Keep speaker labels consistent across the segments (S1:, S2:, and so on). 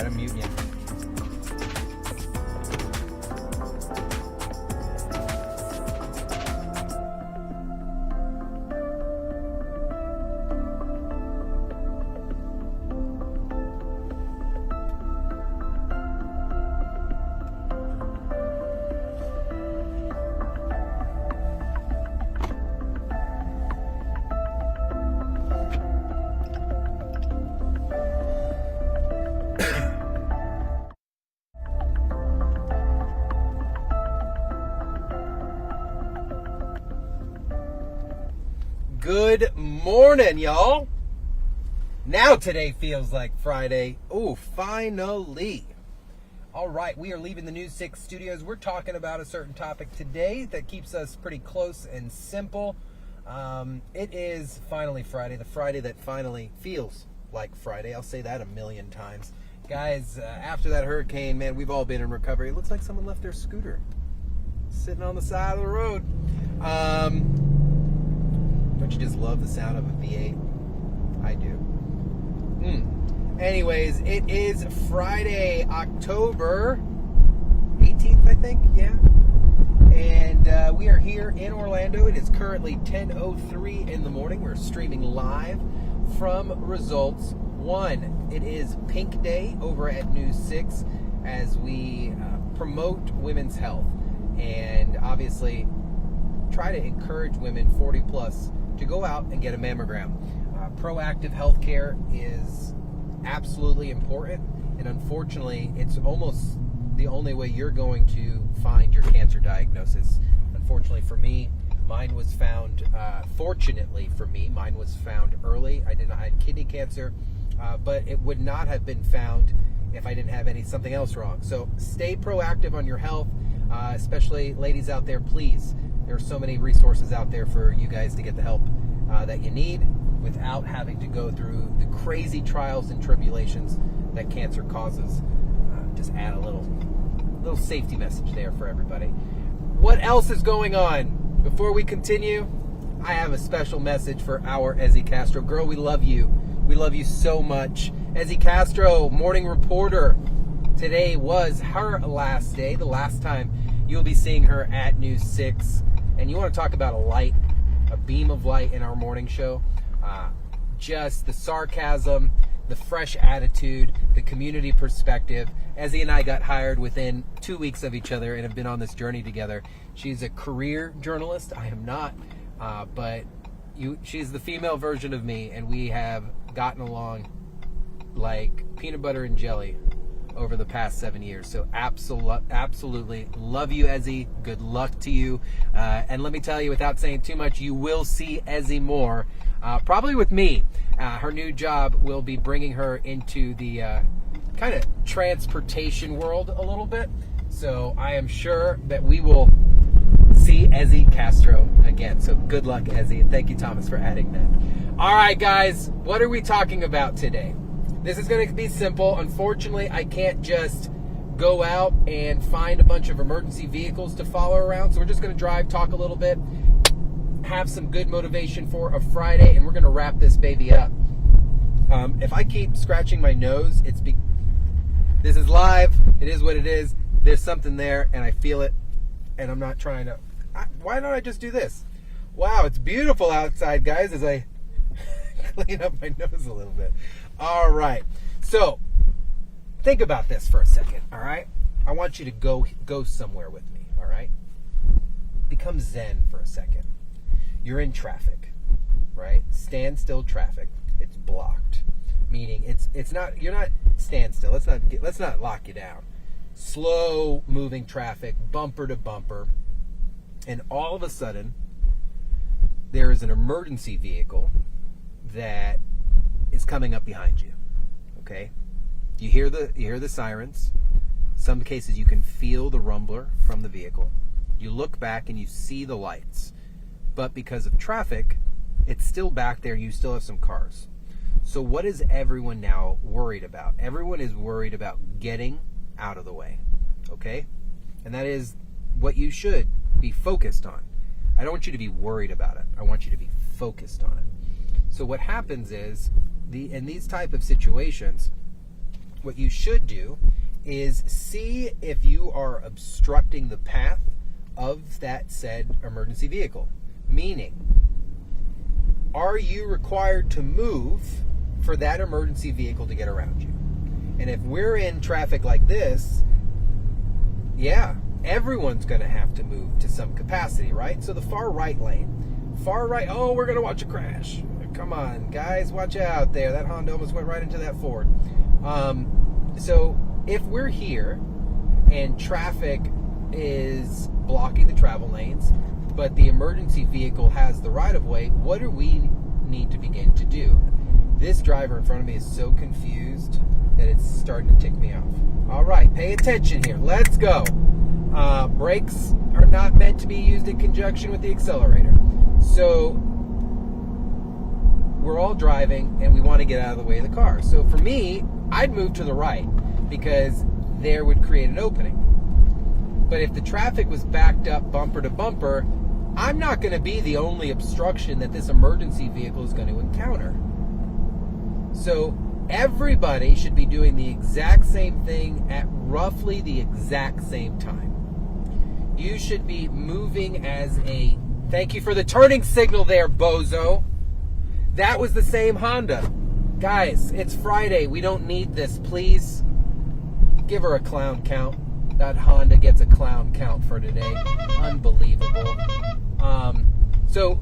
S1: right, I'm muting you. Good morning, y'all. Now today feels like Friday. Oh, finally. All right, we are leaving the News 6 studios. We're talking about a certain topic today that keeps us pretty close and simple. It is finally Friday, the Friday that finally feels like Friday. I'll say that a million times. Guys, after that hurricane, man, we've all been in recovery. It looks like someone left their scooter sitting on the side of the road. Don't you just love the sound of a V8? I do. Anyways, it is Friday, October 18th, I think. Yeah. And we are here in Orlando. It is currently 10:03 in the morning. We're streaming live from Results 1. It is Pink Day over at News 6 as we promote women's health and obviously try to encourage women 40 plus to go out and get a mammogram. Proactive healthcare is absolutely important, and unfortunately, it's almost the only way you're going to find your cancer diagnosis. Unfortunately for me, mine was found, fortunately for me, mine was found early. I had kidney cancer, but it would not have been found if I didn't have something else wrong. So stay proactive on your health, especially ladies out there, please. There are so many resources out there for you guys to get the help that you need without having to go through the crazy trials and tribulations that cancer causes. Just add a little safety message there for everybody. What else is going on? Before we continue, I have a special message for our Ezzy Castro. Girl, we love you. We love you so much. Ezzy Castro, morning reporter. Today was her last day, the last time you'll be seeing her at News 6. And you want to talk about a beam of light in our morning show. Just the sarcasm, the fresh attitude, the community perspective. Ezzy and I got hired within 2 weeks of each other and have been on this journey together. She's a career journalist. I am not, but she's the female version of me, and we have gotten along like peanut butter and jelly over the past 7 years. So absolutely love you, Ezzy. Good luck to you. And let me tell you, without saying too much, you will see Ezzy more, probably with me. Her new job will be bringing her into the kind of transportation world a little bit. So I am sure that we will see Ezzy Castro again. So good luck, Ezzy. And thank you, Thomas, for adding that. All right, guys, what are we talking about today? This is going to be simple. Unfortunately, I can't just go out and find a bunch of emergency vehicles to follow around. So we're just going to drive, talk a little bit, have some good motivation for a Friday, and we're going to wrap this baby up. If I keep scratching my nose, this is live. It is what it is. There's something there, and I feel it, and I'm not trying to. Why don't I just do this? Wow, it's beautiful outside, guys, as I clean up my nose a little bit. All right, so think about this for a second, all right? I want you to go somewhere with me, all right? Become zen for a second. You're in traffic, right? Standstill traffic. It's blocked, meaning it's not. You're not standstill. Let's not lock you down. Slow moving traffic, bumper to bumper, and all of a sudden there is an emergency vehicle that is coming up behind you. Okay, you hear the sirens. Some cases you can feel the rumbler from the vehicle. You look back and you see the lights, but because of traffic, it's still back there. You still have some cars. So what is everyone now worried about? Everyone is worried about getting out of the way. Okay, and that is what you should be focused on. I don't want you to be worried about it. I want you to be focused on it. So what happens is, in these type of situations, what you should do is see if you are obstructing the path of that said emergency vehicle. Meaning, are you required to move for that emergency vehicle to get around you? And if we're in traffic like this, yeah, everyone's going to have to move to some capacity, right? So the far right lane. Far right, oh, we're going to watch a crash. Come on, guys, watch out there. That Honda almost went right into that Ford. So if we're here and traffic is blocking the travel lanes, but the emergency vehicle has the right-of-way, what do we need to begin to do? This driver in front of me is so confused that it's starting to tick me off. All right, pay attention here. Let's go. Brakes are not meant to be used in conjunction with the accelerator. So we're all driving and we want to get out of the way of the car. So for me, I'd move to the right because there would create an opening. But if the traffic was backed up bumper to bumper, I'm not going to be the only obstruction that this emergency vehicle is going to encounter. So everybody should be doing the exact same thing at roughly the exact same time. You should be moving as a... Thank you for the turning signal there, bozo. That was the same Honda. Guys, it's Friday. We don't need this, please. Give her a clown count. That Honda gets a clown count for today. Unbelievable. So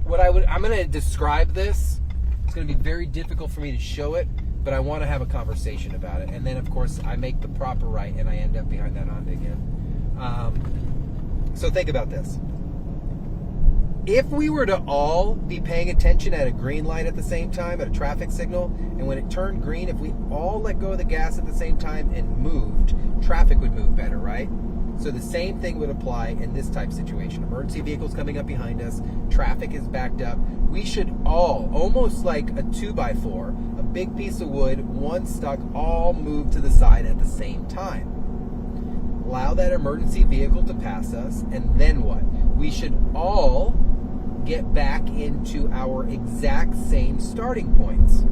S1: I'm going to describe this. It's going to be very difficult for me to show it, but I want to have a conversation about it. And then, of course, I make the proper right, and I end up behind that Honda again. So think about this. If we were to all be paying attention at a green light at the same time, at a traffic signal, and when it turned green, if we all let go of the gas at the same time and moved, traffic would move better, right? So the same thing would apply in this type of situation. Emergency vehicles coming up behind us, traffic is backed up. We should all, almost like a 2x4, a big piece of wood, one stuck, all move to the side at the same time. Allow that emergency vehicle to pass us, and then what? We should all get back into our exact same starting points.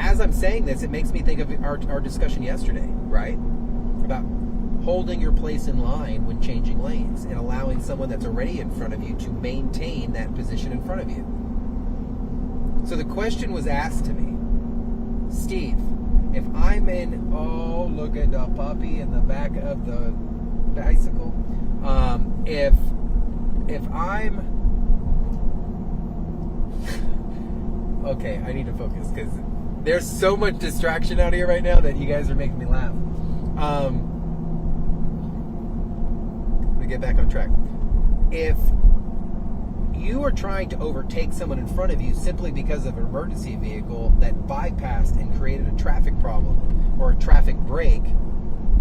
S1: As I'm saying this, it makes me think of our discussion yesterday, right? About holding your place in line when changing lanes and allowing someone that's already in front of you to maintain that position in front of you. So the question was asked to me, Steve, if I'm in, oh, look at the puppy in the back of the bicycle. If I'm... Okay, I need to focus because there's so much distraction out here right now that you guys are making me laugh. Let me get back on track. If you are trying to overtake someone in front of you simply because of an emergency vehicle that bypassed and created a traffic problem or a traffic break,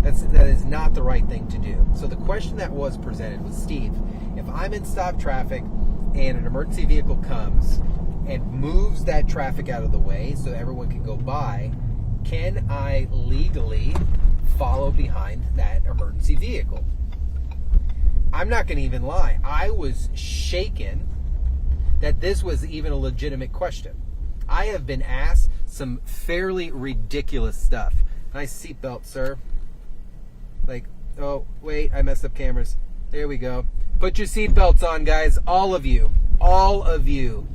S1: that is not the right thing to do. So the question that was presented was, Steve, if I'm in stop traffic and an emergency vehicle comes and moves that traffic out of the way so everyone can go by, can I legally follow behind that emergency vehicle? I'm not going to even lie. I was shaken that this was even a legitimate question. I have been asked some fairly ridiculous stuff. Nice seatbelt, sir. Like, oh, wait, I messed up cameras. There we go. Put your seatbelts on, guys. All of you. All of you.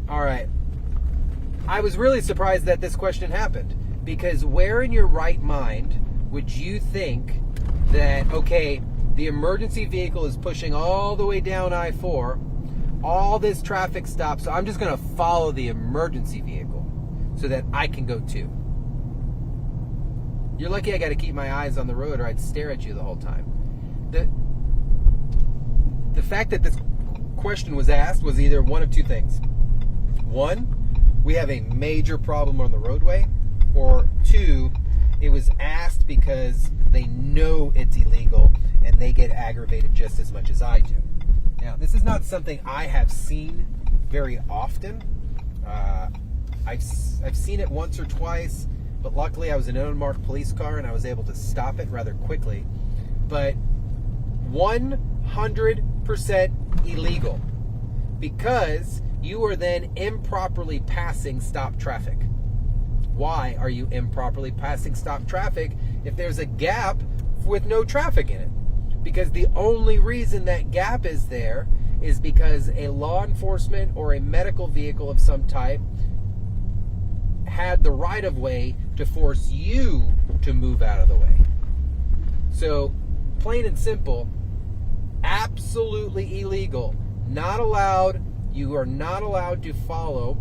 S1: All right. I was really surprised that this question happened, because where in your right mind would you think that, okay, the emergency vehicle is pushing all the way down I-4, all this traffic stops, so I'm just going to follow the emergency vehicle so that I can go too. You're lucky I got to keep my eyes on the road or I'd stare at you the whole time. The fact that this question was asked was either one of two things. One, we have a major problem on the roadway, or two, it was asked because they know it's illegal and they get aggravated just as much as I do. Now, this is not something I have seen very often. I've seen it once or twice, but luckily I was in an unmarked police car and I was able to stop it rather quickly. But 100% illegal, because you are then improperly passing stop traffic. Why are you improperly passing stop traffic if there's a gap with no traffic in it? Because the only reason that gap is there is because a law enforcement or a medical vehicle of some type had the right of way to force you to move out of the way. So, plain and simple, absolutely illegal. Not allowed. You are not allowed to follow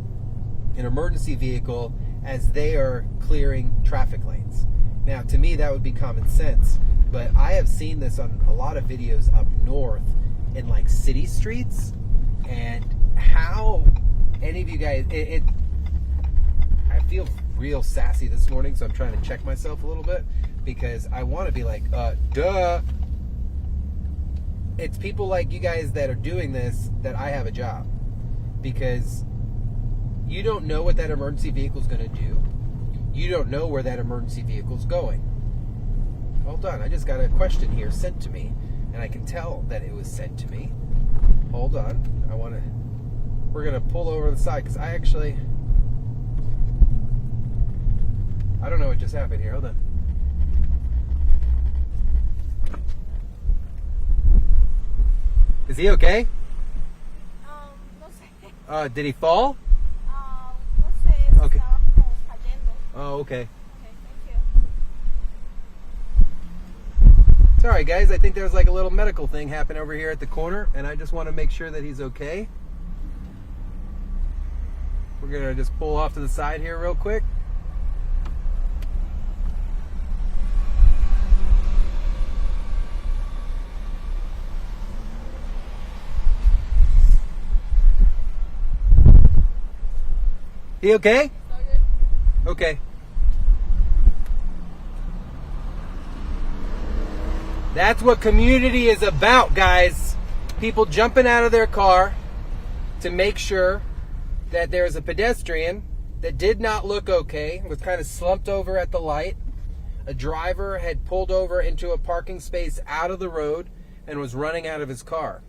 S1: an emergency vehicle as they are clearing traffic lanes. Now, to me, that would be common sense, but I have seen this on a lot of videos up north in like city streets, and how any of you guys, I feel real sassy this morning, so I'm trying to check myself a little bit because I want to be like, duh. It's people like you guys that are doing this that I have a job, because you don't know what that emergency vehicle is going to do. You don't know where that emergency vehicle is going. Hold on, I just got a question here sent to me, and I can tell that it was sent to me. Hold on, we're going to pull over the side because I don't know what just happened here. Hold on. Is he okay?
S2: No sé.
S1: Did he fall?
S2: No sé.
S1: Okay.
S2: Estaba como cayendo.
S1: Oh, okay.
S2: Okay, thank you.
S1: It's alright, guys. I think there's like a little medical thing happening over here at the corner, and I just want to make sure that he's okay. We're going to just pull off to the side here real quick. He okay? Okay. That's what community is about, guys. People jumping out of their car to make sure that there's a pedestrian that did not look okay, was kind of slumped over at the light. A driver had pulled over into a parking space out of the road and was running out of his car.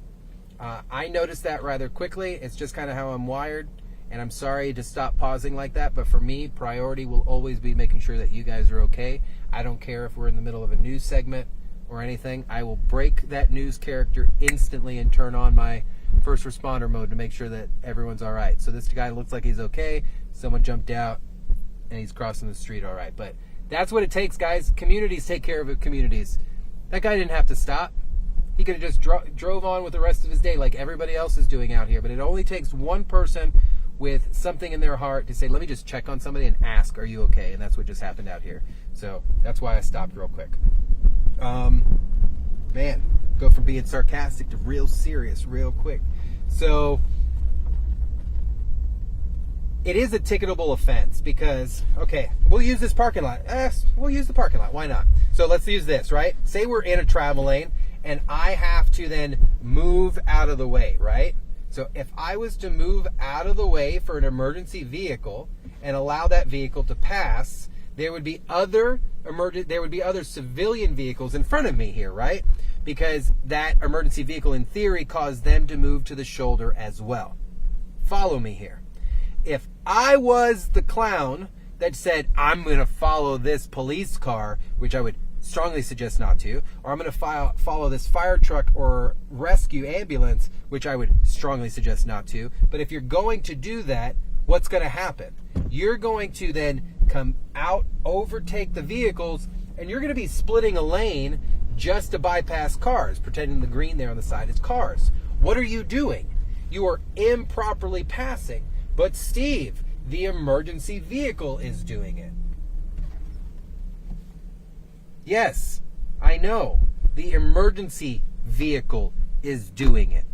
S1: I noticed that rather quickly. It's just kind of how I'm wired. And I'm sorry to stop pausing like that, but for me, priority will always be making sure that you guys are okay. I don't care if we're in the middle of a news segment or anything. I will break that news character instantly and turn on my first responder mode to make sure that everyone's all right. So this guy looks like he's okay. Someone jumped out and he's crossing the street all right. But that's what it takes, guys. Communities take care of communities. That guy didn't have to stop. He could have just drove on with the rest of his day like everybody else is doing out here. But it only takes one person with something in their heart to say, let me just check on somebody and ask, are you okay? And that's what just happened out here. So that's why I stopped real quick. Man, go from being sarcastic to real serious real quick. So it is a ticketable offense because, okay, we'll use this parking lot. We'll use the parking lot. Why not? So let's use this, right? Say we're in a travel lane and I have to then move out of the way, right? So if I was to move out of the way for an emergency vehicle and allow that vehicle to pass, there would be other civilian vehicles in front of me here, right? Because that emergency vehicle in theory caused them to move to the shoulder as well. Follow me here. If I was the clown that said, I'm going to follow this police car, which I would strongly suggest not to, or I'm going to follow this fire truck or rescue ambulance, which I would strongly suggest not to. But if you're going to do that, what's going to happen? You're going to then come out, overtake the vehicles, and you're going to be splitting a lane just to bypass cars, pretending the green there on the side is cars. What are you doing? You are improperly passing. But Steve, the emergency vehicle is doing it. Yes, I know. The emergency vehicle is doing it.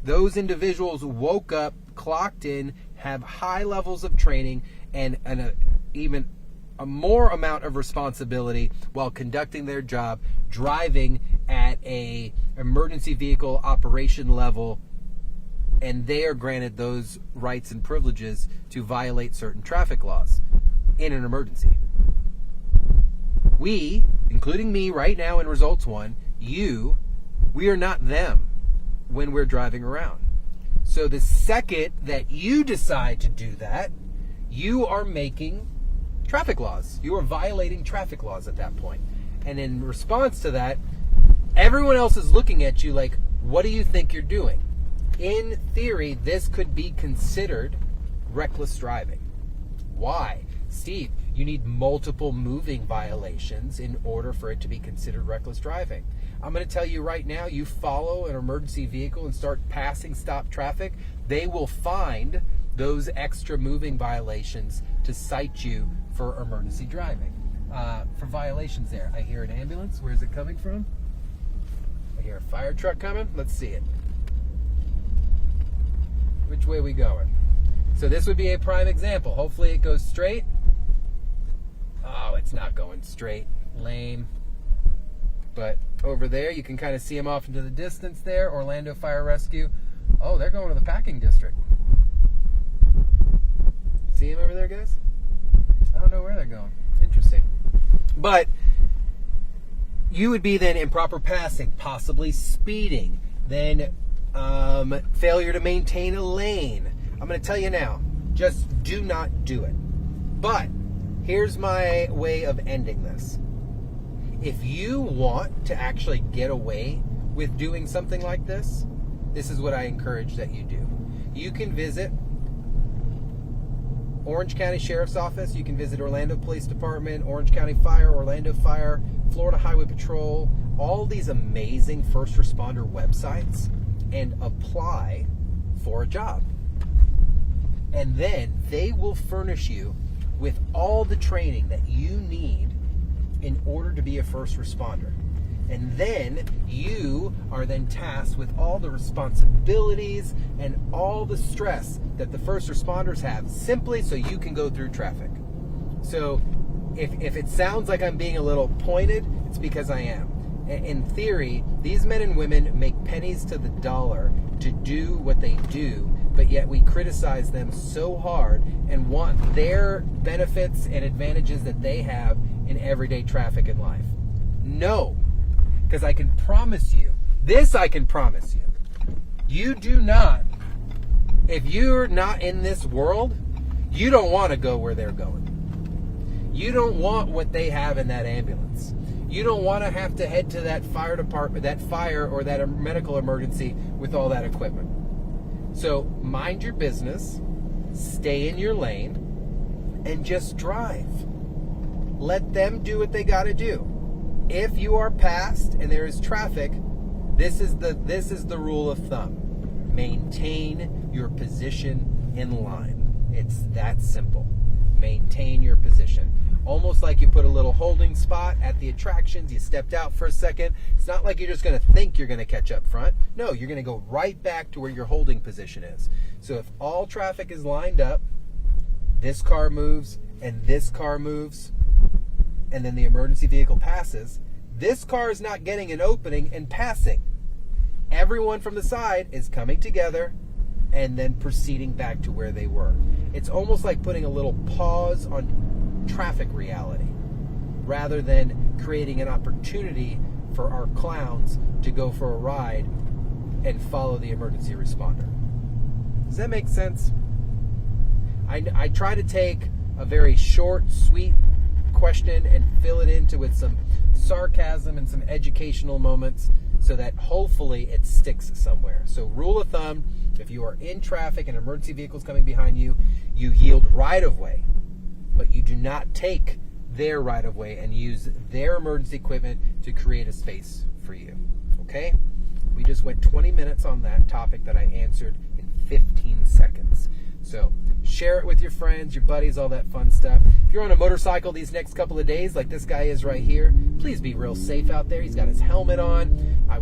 S1: Those individuals woke up, clocked in, have high levels of training, and even a more amount of responsibility while conducting their job, driving at a emergency vehicle operation level, and they are granted those rights and privileges to violate certain traffic laws in an emergency. We, including me right now in Results 1, we are not them when we're driving around. So the second that you decide to do that, you are making traffic laws. You are violating traffic laws at that point. And in response to that, everyone else is looking at you like, what do you think you're doing? In theory, this could be considered reckless driving. Why? Steve, you need multiple moving violations in order for it to be considered reckless driving. I'm going to tell you right now, you follow an emergency vehicle and start passing stop traffic, they will find those extra moving violations to cite you for emergency driving. For violations there, I hear an ambulance. Where's it coming from? I hear a fire truck coming. Let's see it. Which way are we going? So this would be a prime example. Hopefully it goes straight. Oh, it's not going straight. Lame. But over there, you can kind of see them off into the distance there. Orlando Fire Rescue. Oh, they're going to the packing district. See them over there, guys? I don't know where they're going. Interesting. But you would be then improper passing, possibly speeding, then failure to maintain a lane. I'm going to tell you now, just do not do it. But here's my way of ending this. If you want to actually get away with doing something like this, this is what I encourage that you do. You can visit Orange County Sheriff's Office, you can visit Orlando Police Department, Orange County Fire, Orlando Fire, Florida Highway Patrol, all these amazing first responder websites, and apply for a job. And then they will furnish you with all the training that you need in order to be a first responder. And then you are then tasked with all the responsibilities and all the stress that the first responders have simply so you can go through traffic. So if it sounds like I'm being a little pointed, it's because I am. In theory, these men and women make pennies to the dollar to do what they do, but yet we criticize them so hard and want their benefits and advantages that they have in everyday traffic and life. No, because I can promise you, this I can promise you, you do not, if you're not in this world, you don't want to go where they're going. You don't want what they have in that ambulance. You don't want to have to head to that fire department, that fire or that medical emergency with all that equipment. So mind your business, stay in your lane, and just drive. Let them do what they got to do. If you are passed and there is traffic, this is the rule of thumb. Maintain your position in line. It's that simple. Maintain your position. Almost like you put a little holding spot at the attractions, you stepped out for a second. It's not like you're just going to think you're going to catch up front. No, you're going to go right back to where your holding position is. So if all traffic is lined up, this car moves and this car moves, and then the emergency vehicle passes, this car is not getting an opening and passing. Everyone from the side is coming together and then proceeding back to where they were. It's almost like putting a little pause on traffic reality rather than creating an opportunity for our clowns to go for a ride and follow the emergency responder. Does that make sense? I try to take a very short, sweet question and fill it into with some sarcasm and some educational moments so that hopefully it sticks somewhere. So rule of thumb, if you are in traffic and emergency vehicles coming behind you, you yield right of way, but you do not take their right of way and use their emergency equipment to create a space for you. Okay? We just went 20 minutes on that topic that I answered in 15 seconds. So share it with your friends, your buddies, all that fun stuff. If you're on a motorcycle these next couple of days, like this guy is right here, please be real safe out there. He's got his helmet on. I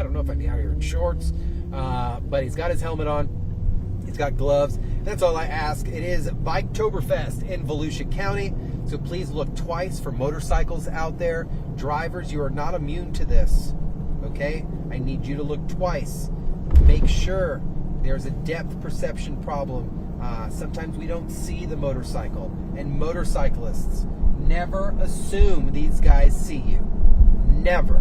S1: don't know if I'd be out here in shorts, but he's got his helmet on. He's got gloves. That's all I ask. It is Biketoberfest in Volusia County, so please look twice for motorcycles out there. Drivers, you are not immune to this, okay? I need you to look twice. Make sure there's a depth perception problem. Sometimes we don't see the motorcycle, and motorcyclists, never assume these guys see you. Never.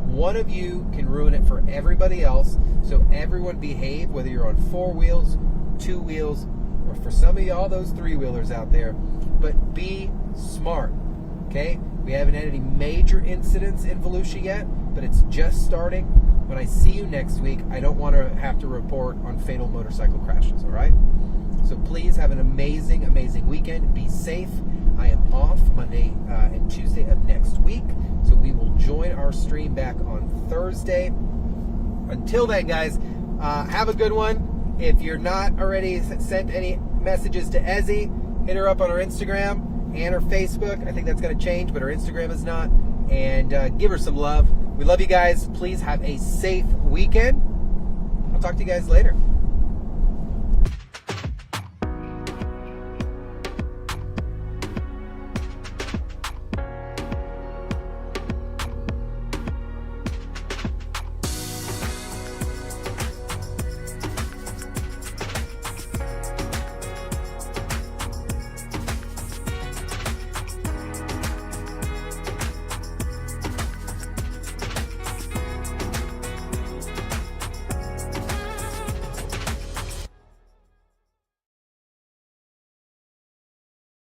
S1: One of you can ruin it for everybody else, so everyone behave, whether you're on 4 wheels, 2 wheels, or for some of y'all, those 3-wheelers out there, but be smart. Okay? We haven't had any major incidents in Volusia yet, but it's just starting. When I see you next week, I don't want to have to report on fatal motorcycle crashes, all right? So please have an amazing, amazing weekend. Be safe. I am off Monday and Tuesday of next week, so we will join our stream back on Thursday. Until then, guys, have a good one. If you're not already sent any messages to Ezzy, hit her up on her Instagram and her Facebook. I think that's going to change, but her Instagram is not. And give her some love. We love you guys. Please have a safe weekend. I'll talk to you guys later.